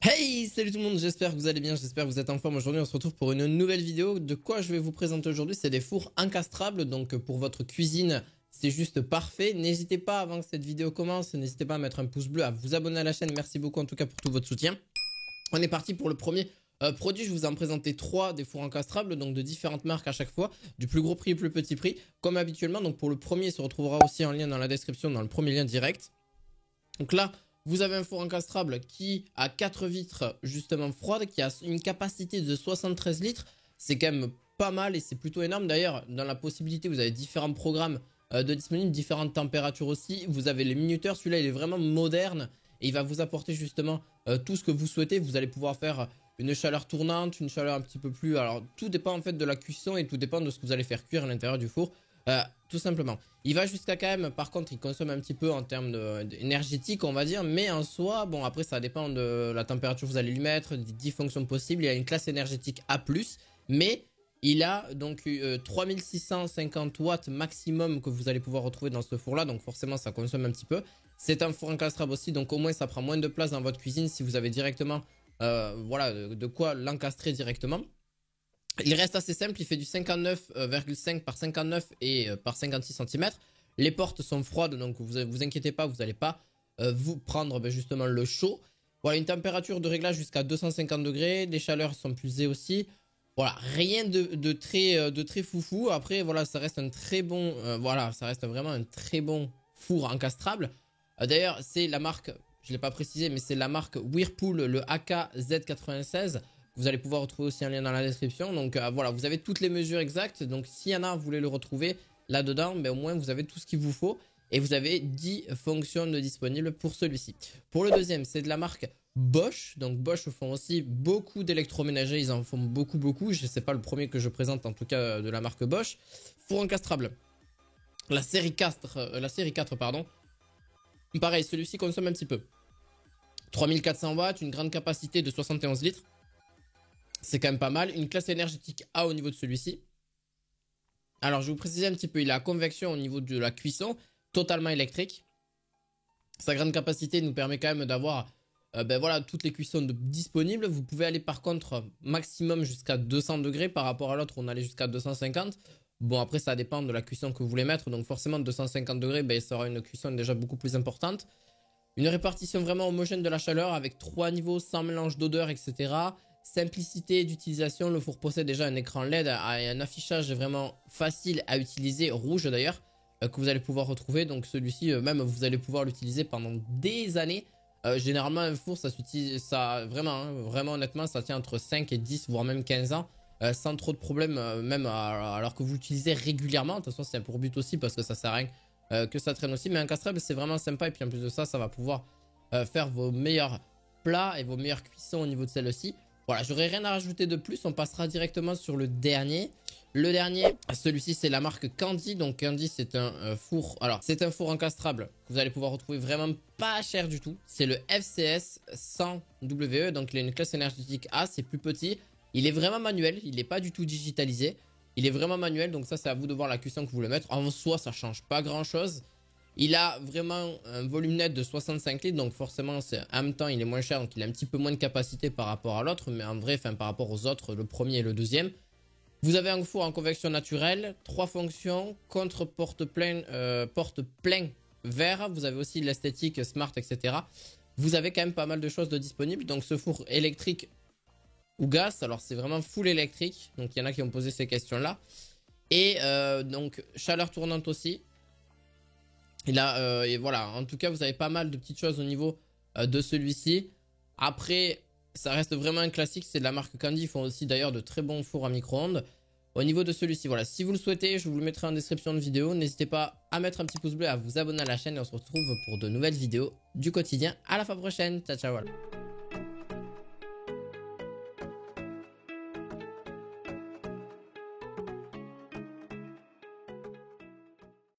Hey, salut tout le monde, j'espère que vous allez bien, j'espère que vous êtes en forme. Aujourd'hui on se retrouve pour une nouvelle vidéo. De quoi je vais vous présenter aujourd'hui, c'est des fours encastrables. Donc pour votre cuisine, c'est juste parfait. N'hésitez pas, avant que cette vidéo commence, n'hésitez pas à mettre un pouce bleu, à vous abonner à la chaîne. Merci beaucoup en tout cas pour tout votre soutien. On est parti pour le premier produit. Je vous en présenté 3 des fours encastrables, donc de différentes marques à chaque fois, du plus gros prix au plus petit prix, comme habituellement. Donc pour le premier, il se retrouvera aussi en lien dans la description, dans le premier lien direct. Donc là, vous avez un four encastrable qui a 4 vitres justement froides, qui a une capacité de 73 litres. C'est quand même pas mal et c'est plutôt énorme. D'ailleurs, dans la possibilité, vous avez différents programmes de disponibles, différentes températures aussi. Vous avez les minuteurs, celui-là il est vraiment moderne et il va vous apporter justement tout ce que vous souhaitez. Vous allez pouvoir faire une chaleur tournante, une chaleur un petit peu plus... Alors tout dépend en fait de la cuisson et tout dépend de ce que vous allez faire cuire à l'intérieur du four. Tout simplement. Il va jusqu'à quand même, par contre, il consomme un petit peu en termes énergétique, on va dire, mais en soi, bon, après, ça dépend de la température que vous allez lui mettre, des 10 fonctions possibles. Il a une classe énergétique A+, mais il a donc 3650 watts maximum que vous allez pouvoir retrouver dans ce four-là, donc forcément, ça consomme un petit peu. C'est un four encastrable aussi, donc au moins, ça prend moins de place dans votre cuisine si vous avez directement, voilà, de quoi l'encastrer directement. Il reste assez simple, il fait du 59,5 par 59 et par 56 cm. Les portes sont froides, donc vous inquiétez pas, vous n'allez pas vous prendre justement le chaud. Voilà, une température de réglage jusqu'à 250 degrés, des chaleurs sont pulsées aussi. Voilà, rien de très foufou. Après, voilà, ça reste un très bon, voilà, ça reste vraiment un très bon four encastrable. D'ailleurs, c'est la marque, je ne l'ai pas précisé, mais c'est la marque Whirlpool, le AK-Z96. Vous allez pouvoir retrouver aussi un lien dans la description. Donc voilà, vous avez toutes les mesures exactes. Donc s'il y en a, vous voulez le retrouver là-dedans, mais au moins vous avez tout ce qu'il vous faut. Et vous avez 10 fonctions de disponibles pour celui-ci. Pour le deuxième, c'est de la marque Bosch. Donc Bosch font aussi beaucoup d'électroménagers. Ils en font beaucoup. Je ne sais pas le premier que je présente, en tout cas de la marque Bosch. Four encastrable. La série 4, pardon. Pareil, celui-ci consomme un petit peu. 3400 watts, une grande capacité de 71 litres. C'est quand même pas mal. Une classe énergétique A au niveau de celui-ci. Alors, je vais vous préciser un petit peu. Il a convection au niveau de la cuisson. Totalement électrique. Sa grande capacité nous permet quand même d'avoir ben voilà, toutes les cuissons disponibles. Vous pouvez aller par contre maximum jusqu'à 200 degrés. Par rapport à l'autre, on allait jusqu'à 250. Bon, après, ça dépend de la cuisson que vous voulez mettre. Donc, forcément, 250 degrés, ben, ça aura une cuisson déjà beaucoup plus importante. Une répartition vraiment homogène de la chaleur avec 3 niveaux sans mélange d'odeur, etc. Simplicité d'utilisation, le four possède déjà un écran LED et un affichage vraiment facile à utiliser, rouge d'ailleurs, que vous allez pouvoir retrouver. Donc celui-ci, même vous allez pouvoir l'utiliser pendant des années. Généralement un four, ça s'utilise, ça vraiment, hein, vraiment honnêtement, ça tient entre 5 et 10, voire même 15 ans, sans trop de problèmes, même alors que vous l'utilisez régulièrement. De toute façon, c'est pour but aussi parce que ça sert à rien que ça traîne aussi. Mais encastrable, c'est vraiment sympa et puis en plus de ça, ça va pouvoir faire vos meilleurs plats et vos meilleures cuissons au niveau de celle-ci. Voilà, j'aurais rien à rajouter de plus, on passera directement sur le dernier. Le dernier, celui-ci c'est la marque Candy. Donc Candy c'est un four, alors c'est un four encastrable que vous allez pouvoir retrouver vraiment pas cher du tout. C'est le FCS 100WE, donc il a une classe énergétique A, c'est plus petit. Il est vraiment manuel, il n'est pas du tout digitalisé. Il est vraiment manuel, donc ça c'est à vous de voir la cuisson que vous voulez mettre. En soi ça change pas grand chose. Il a vraiment un volume net de 65 litres, donc forcément, en même temps, il est moins cher, donc il a un petit peu moins de capacité par rapport à l'autre, mais en vrai, par rapport aux autres, le premier et le deuxième. Vous avez un four en convection naturelle, 3 fonctions, contre porte-plein vert, vous avez aussi l'esthétique smart, etc. Vous avez quand même pas mal de choses de disponibles, donc ce four électrique ou gaz, alors c'est vraiment full électrique, donc il y en a qui ont posé ces questions-là. Et donc, chaleur tournante aussi. Et voilà, en tout cas, vous avez pas mal de petites choses au niveau de celui-ci. Après, ça reste vraiment un classique, c'est de la marque Candy. Ils font aussi d'ailleurs de très bons fours à micro-ondes. Au niveau de celui-ci, voilà, si vous le souhaitez, je vous le mettrai en description de vidéo. N'hésitez pas à mettre un petit pouce bleu, à vous abonner à la chaîne et on se retrouve pour de nouvelles vidéos du quotidien. À la fois prochaine, ciao ciao. Voilà.